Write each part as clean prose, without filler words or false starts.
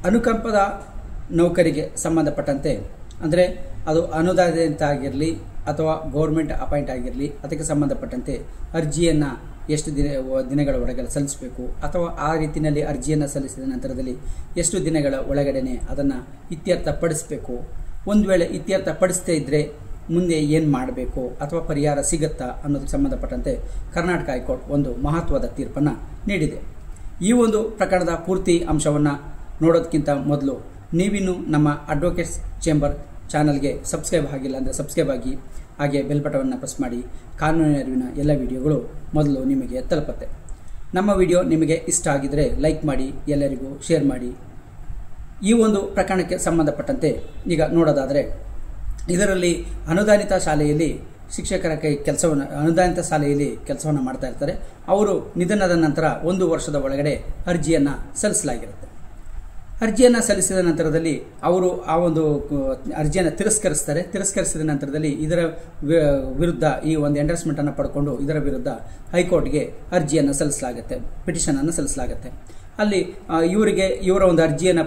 ಅನುಕಂಪದ ನೌಕರಿಗೆ ಸಂಬಂಧಪಟ್ಟಂತೆ ಅಂದರೆ ಅದು ಅನುದಾನಿತ ಆಗಿರಲಿ ಅಥವಾ ಗೌರ್ಮೆಂಟ್ ಅಪಾಯಿಂಟ್ ಆಗಿರಲಿ ಅದಕ್ಕೆ ಸಂಬಂಧಪಟ್ಟಂತೆ ಅರ್ಜಿಯನ್ನು ಎಷ್ಟು ದಿನಗಳ ಒಳಗಡೆ ಸಲ್ಲಿಸಬೇಕು ಅಥವಾ ಆ ರೀತಿಯಲ್ಲಿ ಅರ್ಜಿಯನ್ನು ಸಲ್ಲಿಸಿದ ನಂತರದಲ್ಲಿ ಎಷ್ಟು ದಿನಗಳ ಒಳಗಡೆ ಅದನ್ನು ಇತ್ಯರ್ಥಪಡಿಸಬೇಕು. ಒಂದು ವೇಳೆ ಇತ್ಯರ್ಥಪಡಿಸದೇ ಇದ್ದರೆ ಮುಂದೆ ಏನು ಮಾಡಬೇಕು ಅಥವಾ ಪರಿಹಾರ ಸಿಗುತ್ತಾ ಅನ್ನೋದಕ್ಕೆ ಸಂಬಂಧಪಟ್ಟಂತೆ ಕರ್ನಾಟಕ ಹೈಕೋರ್ಟ್ ಒಂದು ಮಹತ್ವದ ತೀರ್ಪನ್ನು ನೀಡಿದೆ. ಈ ಒಂದು ಪ್ರಕರಣದ ಪೂರ್ತಿ ಅಂಶವನ್ನು ನೋಡೋದಕ್ಕಿಂತ ಮೊದಲು ನೀವಿನ್ನೂ ನಮ್ಮ ಅಡ್ವೊಕೇಟ್ಸ್ ಚೇಂಬರ್ ಚಾನಲ್ಗೆ ಸಬ್ಸ್ಕ್ರೈಬ್ ಆಗಿಲ್ಲ ಅಂದರೆ ಸಬ್ಸ್ಕ್ರೈಬ್ ಆಗಿ, ಹಾಗೆ ಬೆಲ್ ಬಟವನ್ನು ಪ್ರೆಸ್ ಮಾಡಿ. ಕಾನೂನಿನ ಅರಿವಿನ ಎಲ್ಲ ವಿಡಿಯೋಗಳು ಮೊದಲು ನಿಮಗೆ ತಲುಪುತ್ತೆ. ನಮ್ಮ ವಿಡಿಯೋ ನಿಮಗೆ ಇಷ್ಟ ಆಗಿದರೆ ಲೈಕ್ ಮಾಡಿ, ಎಲ್ಲರಿಗೂ ಶೇರ್ ಮಾಡಿ. ಈ ಒಂದು ಪ್ರಕರಣಕ್ಕೆ ಸಂಬಂಧಪಟ್ಟಂತೆ ಈಗ ನೋಡೋದಾದರೆ, ಇದರಲ್ಲಿ ಅನುದಾನಿತ ಶಾಲೆಯಲ್ಲಿ ಶಿಕ್ಷಕರ ಅನುದಾನಿತ ಶಾಲೆಯಲ್ಲಿ ಕೆಲಸವನ್ನು ಮಾಡ್ತಾ ಇರ್ತಾರೆ. ಅವರು ನಿಧನದ ನಂತರ 1 ವರ್ಷದ ಒಳಗಡೆ ಅರ್ಜಿಯನ್ನು ಸಲ್ಲಿಸಲಾಗಿರುತ್ತೆ. ಅರ್ಜಿಯನ್ನು ಸಲ್ಲಿಸಿದ ನಂತರದಲ್ಲಿ ಅವರು ಆ ಒಂದು ಅರ್ಜಿಯನ್ನು ತಿರಸ್ಕರಿಸ್ತಾರೆ. ತಿರಸ್ಕರಿಸಿದ ನಂತರದಲ್ಲಿ ಇದರ ವಿರುದ್ಧ ಈ ಒಂದು ಎಂಡರ್ಸ್ಮೆಂಟನ್ನು ಪಡ್ಕೊಂಡು ಇದರ ವಿರುದ್ಧ ಹೈಕೋರ್ಟ್ಗೆ ಅರ್ಜಿಯನ್ನು ಸಲ್ಲಿಸಲಾಗುತ್ತೆ, ಪಿಟಿಷನನ್ನು ಸಲ್ಲಿಸಲಾಗುತ್ತೆ. ಅಲ್ಲಿ ಇವರ ಒಂದು ಅರ್ಜಿಯನ್ನು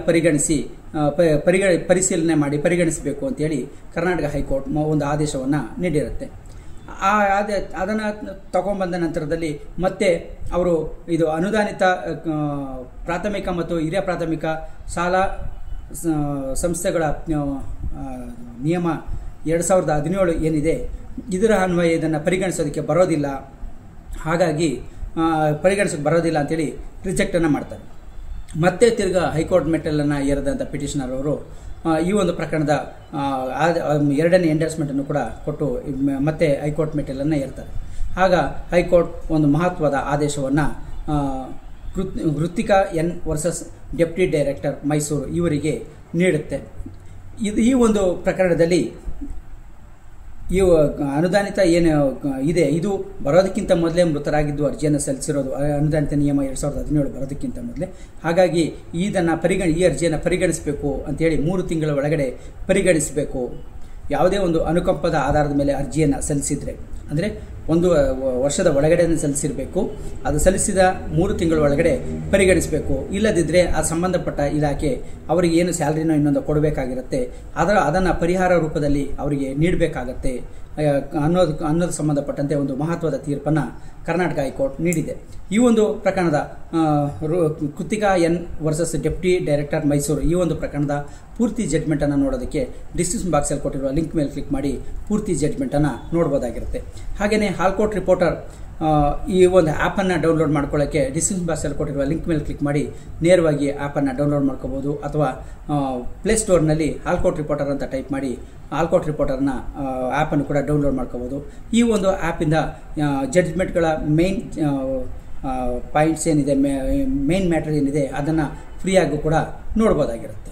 ಪರಿಶೀಲನೆ ಮಾಡಿ ಪರಿಗಣಿಸಬೇಕು ಅಂತೇಳಿ ಕರ್ನಾಟಕ ಹೈಕೋರ್ಟ್ ಒಂದು ಆದೇಶವನ್ನು ನೀಡಿರುತ್ತೆ. ಅದನ್ನು ತಗೊಂಡ್ಬಂದ ನಂತರದಲ್ಲಿ ಮತ್ತೆ ಅವರು ಇದು ಅನುದಾನಿತ ಪ್ರಾಥಮಿಕ ಮತ್ತು ಹಿರಿಯ ಪ್ರಾಥಮಿಕ ಶಾಲಾ ಸಂಸ್ಥೆಗಳ ನಿಯಮ 2017 ಏನಿದೆ, ಇದರ ಅನ್ವಯ ಇದನ್ನು ಪರಿಗಣಿಸೋದಕ್ಕೆ ಬರೋದಿಲ್ಲ, ಹಾಗಾಗಿ ಪರಿಗಣಿಸೋಕೆ ಬರೋದಿಲ್ಲ ಅಂತೇಳಿ ರಿಜೆಕ್ಟನ್ನು ಮಾಡ್ತಾರೆ. ಮತ್ತೆ ತಿರ್ಗಾ ಹೈಕೋರ್ಟ್ ಮೆಟ್ಟಲನ್ನು ಏರಿದಂಥ ಪಿಟಿಷನರ್ ಅವರು ಈ ಒಂದು ಪ್ರಕರಣದ 2ನೇ ಎಂಡರ್ಸ್ಮೆಂಟನ್ನು ಕೂಡ ಕೊಟ್ಟು ಮತ್ತೆ ಹೈಕೋರ್ಟ್ ಮೆಟ್ಟಲನ್ನು ಏರ್ತಾರೆ. ಆಗ ಹೈಕೋರ್ಟ್ ಒಂದು ಮಹತ್ವದ ಆದೇಶವನ್ನು Krithika N versus deputy director Mysuru ಇವರಿಗೆ ನೀಡುತ್ತೆ. ಈ ಒಂದು ಪ್ರಕರಣದಲ್ಲಿ ಈ ಅನುದಾನಿತ ಏನು ಇದೆ ಇದು ಬರೋದಕ್ಕಿಂತ ಮೊದಲೇ ಮೃತರಾಗಿದ್ದು ಅರ್ಜಿಯನ್ನು ಸಲ್ಲಿಸಿರೋದು. ಅನುದಾನಿತ ನಿಯಮ 2017 ಬರೋದಕ್ಕಿಂತ ಮೊದಲೇ. ಹಾಗಾಗಿ ಈ ಅರ್ಜಿಯನ್ನು ಪರಿಗಣಿಸಬೇಕು ಅಂತೇಳಿ 3 ತಿಂಗಳ ಒಳಗಡೆ ಪರಿಗಣಿಸಬೇಕು. ಯಾವುದೇ ಒಂದು ಅನುಕಂಪದ ಆಧಾರದ ಮೇಲೆ ಅರ್ಜಿಯನ್ನು ಸಲ್ಲಿಸಿದರೆ ಅಂದರೆ 1 ವರ್ಷದ ಒಳಗಡೆ ಸಲ್ಲಿಸಿರಬೇಕು. ಅದು ಸಲ್ಲಿಸಿದ 3 ತಿಂಗಳ ಒಳಗಡೆ ಪರಿಗಣಿಸಬೇಕು. ಇಲ್ಲದಿದ್ದರೆ ಆ ಸಂಬಂಧಪಟ್ಟ ಇಲಾಖೆ ಅವರಿಗೆ ಏನು ಸ್ಯಾಲ್ರಿನೋ ಇನ್ನೊಂದು ಕೊಡಬೇಕಾಗಿರುತ್ತೆ, ಅದನ್ನು ಪರಿಹಾರ ರೂಪದಲ್ಲಿ ಅವರಿಗೆ ನೀಡಬೇಕಾಗತ್ತೆ ಅನ್ನೋದು ಸಂಬಂಧಪಟ್ಟಂತೆ ಒಂದು ಮಹತ್ವದ ತೀರ್ಪನ್ನು ಕರ್ನಾಟಕ ಹೈಕೋರ್ಟ್ ನೀಡಿದೆ. ಈ ಒಂದು ಪ್ರಕರಣದ Krithika N versus deputy director Mysuru ಈ ಒಂದು ಪ್ರಕರಣದ ಪೂರ್ತಿ ಜಡ್ಜ್ಮೆಂಟನ್ನು ನೋಡೋದಕ್ಕೆ ಡಿಸ್ಕ್ರಿಪ್ಷನ್ ಬಾಕ್ಸಲ್ಲಿ ಕೊಟ್ಟಿರುವ ಲಿಂಕ್ ಮೇಲೆ ಕ್ಲಿಕ್ ಮಾಡಿ ಪೂರ್ತಿ ಜಡ್ಜ್ಮೆಂಟನ್ನು ನೋಡ್ಬೋದಾಗಿರುತ್ತೆ. ಹಾಗೆಯೇ ಹಾಲ್ಕೋರ್ಟ್ ರಿಪೋರ್ಟರ್ ಈ ಒಂದು ಆ್ಯಪನ್ನು ಡೌನ್ಲೋಡ್ ಮಾಡ್ಕೊಳ್ಳೋಕ್ಕೆ ಡಿಸ್ಕ್ರಿಪ್ಷನ್ ಬಾಕ್ಸಲ್ಲಿ ಕೊಟ್ಟಿರುವ ಲಿಂಕ್ ಮೇಲೆ ಕ್ಲಿಕ್ ಮಾಡಿ ನೇರವಾಗಿ ಆ್ಯಪನ್ನು ಡೌನ್ಲೋಡ್ ಮಾಡ್ಕೋಬೋದು. ಅಥವಾ ಪ್ಲೇಸ್ಟೋರ್ನಲ್ಲಿ ಹಾಲ್ಕೋರ್ಟ್ ರಿಪೋರ್ಟರ್ ಅಂತ ಟೈಪ್ ಮಾಡಿ ಹಾಲ್ಕೋರ್ಟ್ ರಿಪೋರ್ಟರ್ನ ಆ್ಯಪನ್ನು ಕೂಡ ಡೌನ್ಲೋಡ್ ಮಾಡ್ಕೋಬೋದು. ಈ ಒಂದು ಆ್ಯಪಿಂದ ಜಡ್ಜ್ಮೆಂಟ್ಗಳ ಮೇನ್ ಪಾಯಿಂಟ್ಸ್ ಏನಿದೆ, ಮೇನ್ ಮ್ಯಾಟರ್ ಏನಿದೆ ಅದನ್ನು ಫ್ರೀಯಾಗೂ ಕೂಡ ನೋಡ್ಬೋದಾಗಿರುತ್ತೆ.